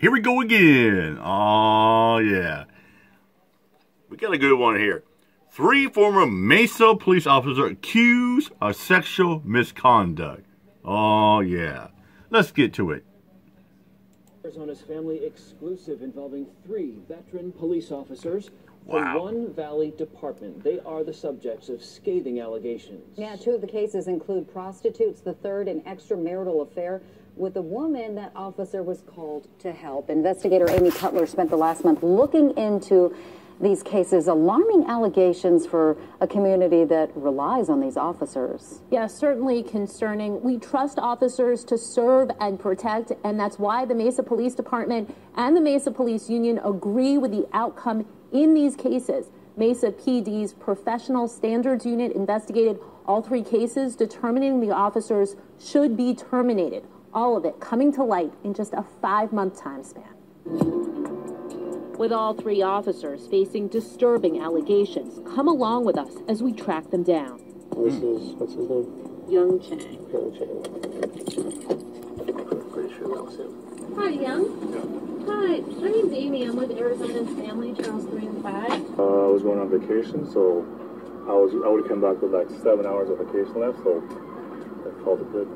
Here we go again. Oh, yeah. We got a good one here. 3 former Mesa police officers accused of sexual misconduct. Oh, yeah. Let's get to it. Arizona's family exclusive involving 3 veteran police officers for Wow. one Valley department. They are the subjects of scathing allegations. Yeah, 2 of the cases include prostitutes, the 3rd an extramarital affair with a woman that officer was called to help. Investigator Amy Cutler spent the last month looking into these cases, alarming allegations for a community that relies on these officers. Yeah, certainly concerning. We trust officers to serve and protect, and that's why the Mesa Police Department and the Mesa Police Union agree with the outcome in these cases. Mesa PD's Professional Standards Unit investigated all 3 cases, determining the officers should be terminated. All of it coming to light in just a 5-month time span. With all 3 officers facing disturbing allegations, come along with us as we track them down. What's his name? Young Chang. Young Chang. Pretty sure that was him. Hi, Young. Hi, my name's Amy. I'm with Arizona's Family, Channels 3 and 5. I was going on vacation, so I would have come back with like 7 hours of vacation left, so I called it good.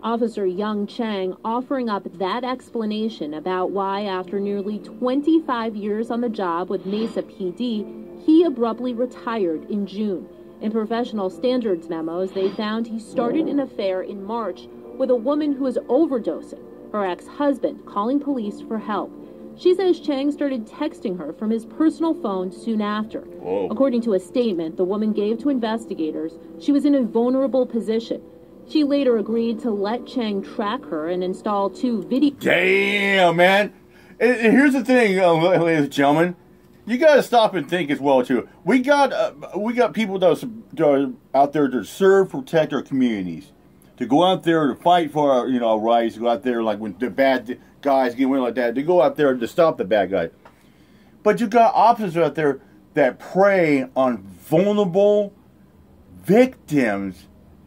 Officer Young Chang offering up that explanation about why, after nearly 25 years on the job with Mesa PD, he abruptly retired in June. In professional standards memos, they found he started an affair in March with a woman who was overdosing, her ex-husband calling police for help. She says Chang started texting her from his personal phone soon after. Whoa. According to a statement the woman gave to investigators, she was in a vulnerable position. She later agreed to let Chang track her and install 2 video. Damn, man. And here's the thing, ladies and gentlemen. You got to stop and think as well, too. We got people that are out there to serve, protect our communities. To go out there to fight for our, our rights. To go out there like when the bad guys get away like that. To go out there to stop the bad guys. But you got officers out there that prey on vulnerable victims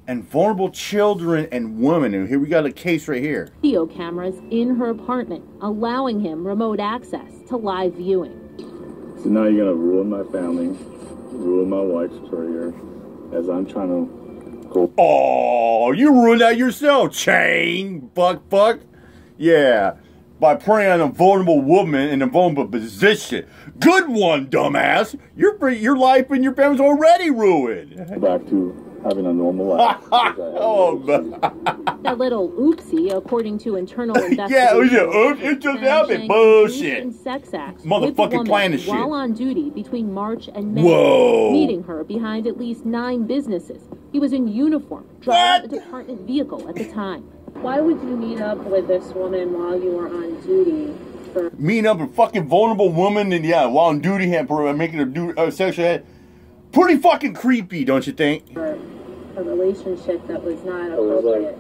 and vulnerable children and women. And here we got a case right here. Video cameras in her apartment, allowing him remote access to live viewing. So now you're gonna ruin my family, ruin my wife's career, as I'm trying to go. Oh, you ruined that yourself, Chang, buck. Yeah, by preying on a vulnerable woman in a vulnerable position. Good one, dumbass. Your life and your family's already ruined. Back to having a normal life. Oh, man. That little oopsie, according to internal investigations. Yeah, it just happened. Bullshit. Sex acts Motherfucking planning shit. While on duty between March and May, Whoa. meeting her behind at least 9 businesses. He was in uniform, driving a department vehicle at the time. Why would you meet up with this woman while you were on duty? Meeting up a fucking vulnerable woman and while on duty, making her do sexual. Pretty fucking creepy, don't you think? For a relationship that was not It was appropriate.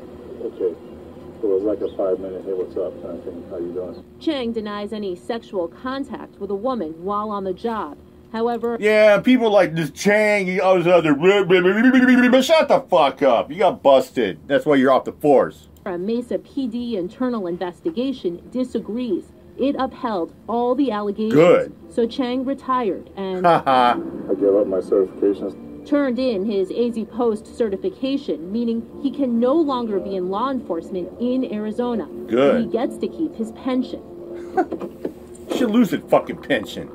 it was like a 5-minute, hey, what's up, kind of thing. How you doing? Chang denies any sexual contact with a woman while on the job. However, yeah, people like this Chang, he always out there, but shut the fuck up. You got busted. That's why you're off the force. a Mesa PD internal investigation disagrees. It upheld all the allegations. Good. So Chang retired and I gave up my certifications. turned in his AZ Post certification, meaning he can no longer be in law enforcement in Arizona. Good. And he gets to keep his pension. Should lose his fucking pension.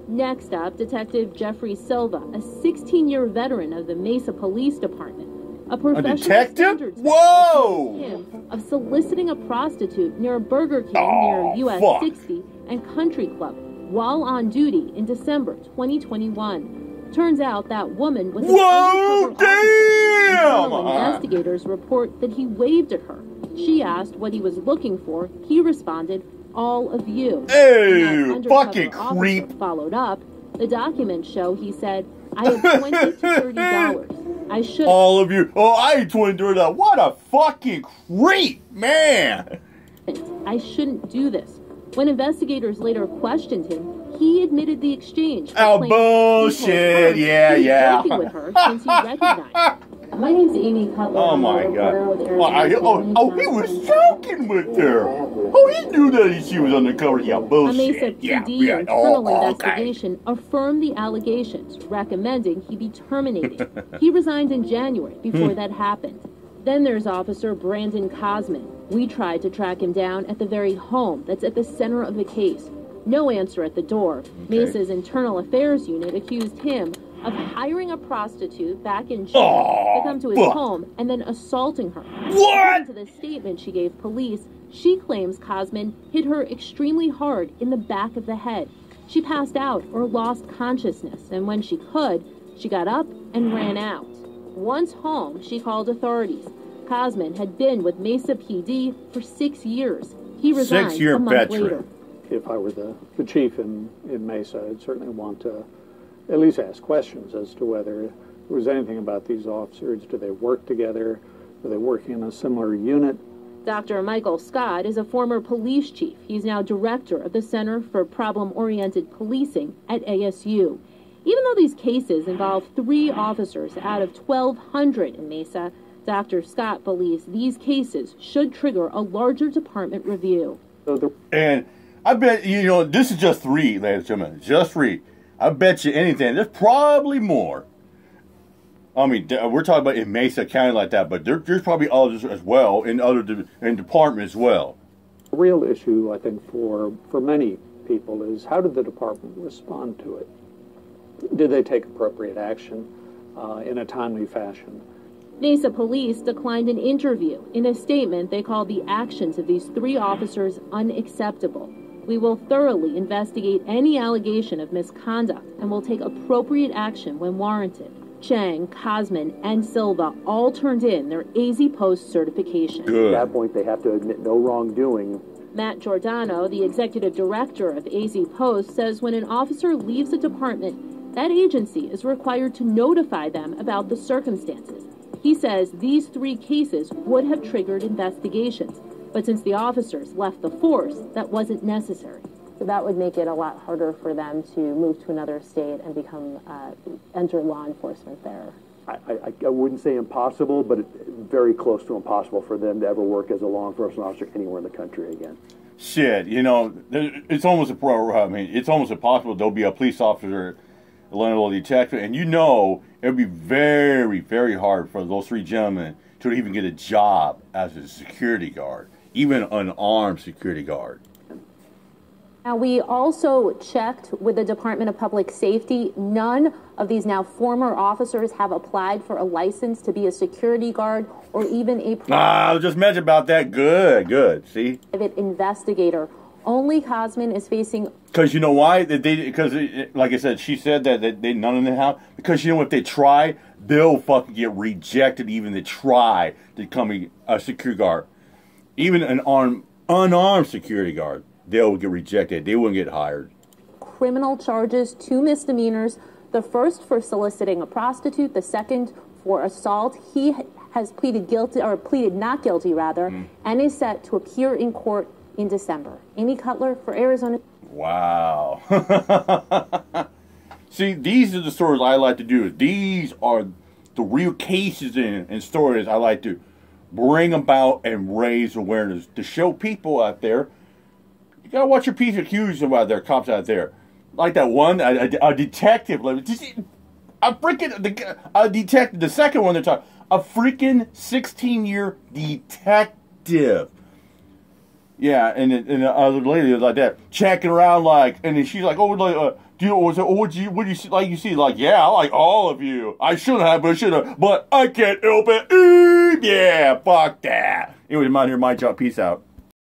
Next up, Detective Jeffrey Silva, a 16-year veteran of the Mesa Police Department. A professional detective? standards Whoa! him of soliciting a prostitute near a Burger King Oh, near US fuck. 60 and Country Club while on duty in December 2021. Turns out that woman was an Whoa, undercover officer. damn! Internal investigators report that he waved at her. She asked what he was looking for. He responded, "All of you." Ew, And that undercover fucking officer creep. Followed up. The documents show he said, "I have $20 to $30. I should." All of you. Oh, I ain't $23. What a fucking creep, man. I shouldn't do this. When investigators later questioned him, he admitted the exchange. Oh, Claimed he told bullshit. her Yeah, he was yeah. working with her since he recognized her. My name's Amy Cutler. Oh my God! He was joking with her. Oh, he knew that she was undercover. Yeah, bullshit. A Mesa PD internal investigation affirmed the allegations, recommending he be terminated. He resigned in January before that happened. Then there's Officer Brandon Cosman. We tried to track him down at the very home that's at the center of the case. No answer at the door. Mesa's internal affairs unit accused him of hiring a prostitute back in June to come to his home and then assaulting her. According to the statement she gave police, she claims Cosman hit her extremely hard in the back of the head. She passed out or lost consciousness, and when she could, she got up and ran out. Once home, she called authorities. Cosman had been with Mesa PD for 6 years. He resigned a month later. If I were the chief in Mesa, I'd certainly want to at least ask questions as to whether there was anything about these officers. Do they work together? Are they working in a similar unit? Dr. Michael Scott is a former police chief. He's now director of the Center for Problem-Oriented Policing at ASU. Even though these cases involve 3 officers out of 1,200 in Mesa, Dr. Scott believes these cases should trigger a larger department review. And I bet, this is just 3, ladies and gentlemen, just 3. I bet you anything, there's probably more. I mean, we're talking about in Mesa County like that, but there's probably others as well in other departments as well. The real issue, I think, for many people is how did the department respond to it? Did they take appropriate action in a timely fashion? Mesa police declined an interview. In a statement, they called the actions of these 3 officers unacceptable. We will thoroughly investigate any allegation of misconduct and will take appropriate action when warranted. Chang, Cosman, and Silva all turned in their AZ Post certification. Good. At that point, they have to admit no wrongdoing. Matt Giordano, the executive director of AZ Post, says when an officer leaves a department, that agency is required to notify them about the circumstances. He says these 3 cases would have triggered investigations, but since the officers left the force, that wasn't necessary. So that would make it a lot harder for them to move to another state and become enter law enforcement there. I wouldn't say impossible, but very close to impossible for them to ever work as a law enforcement officer anywhere in the country again. Shit, it's almost it's almost impossible. There'll be a police officer, a level detective, and it'll be very, very hard for those 3 gentlemen to even get a job as a security guard, even an armed security guard. Now, we also checked with the Department of Public Safety. None of these now former officers have applied for a license to be a security guard or even a I just mentioned about that. Good. See? Private investigator. Only Cosman is facing... Because you know why? Because, like I said, she said that none of them have. Because, if they try, they'll fucking get rejected even to try to become a security guard. Even an unarmed security guard. They'll get rejected. They wouldn't get hired. Criminal charges, 2 misdemeanors. The first for soliciting a prostitute. The second for assault. He has pleaded guilty, or pleaded not guilty, rather, and is set to appear in court in December. Amy Cutler for Arizona. Wow. See, these are the stories I like to do. These are the real cases and stories I like to bring about and raise awareness to show people out there. You gotta watch your P's and Q's out there, cops out there. Like that one, a detective. A detective. The second one they're talking, a freaking 16-year detective. Yeah, and the other lady was like that, checking around and then she's like, what do you see? Like, you see, like, yeah, I like all of you. I shouldn't have, but I can't help it. Yeah, fuck that. Anyway, mind your mind, y'all. Peace out.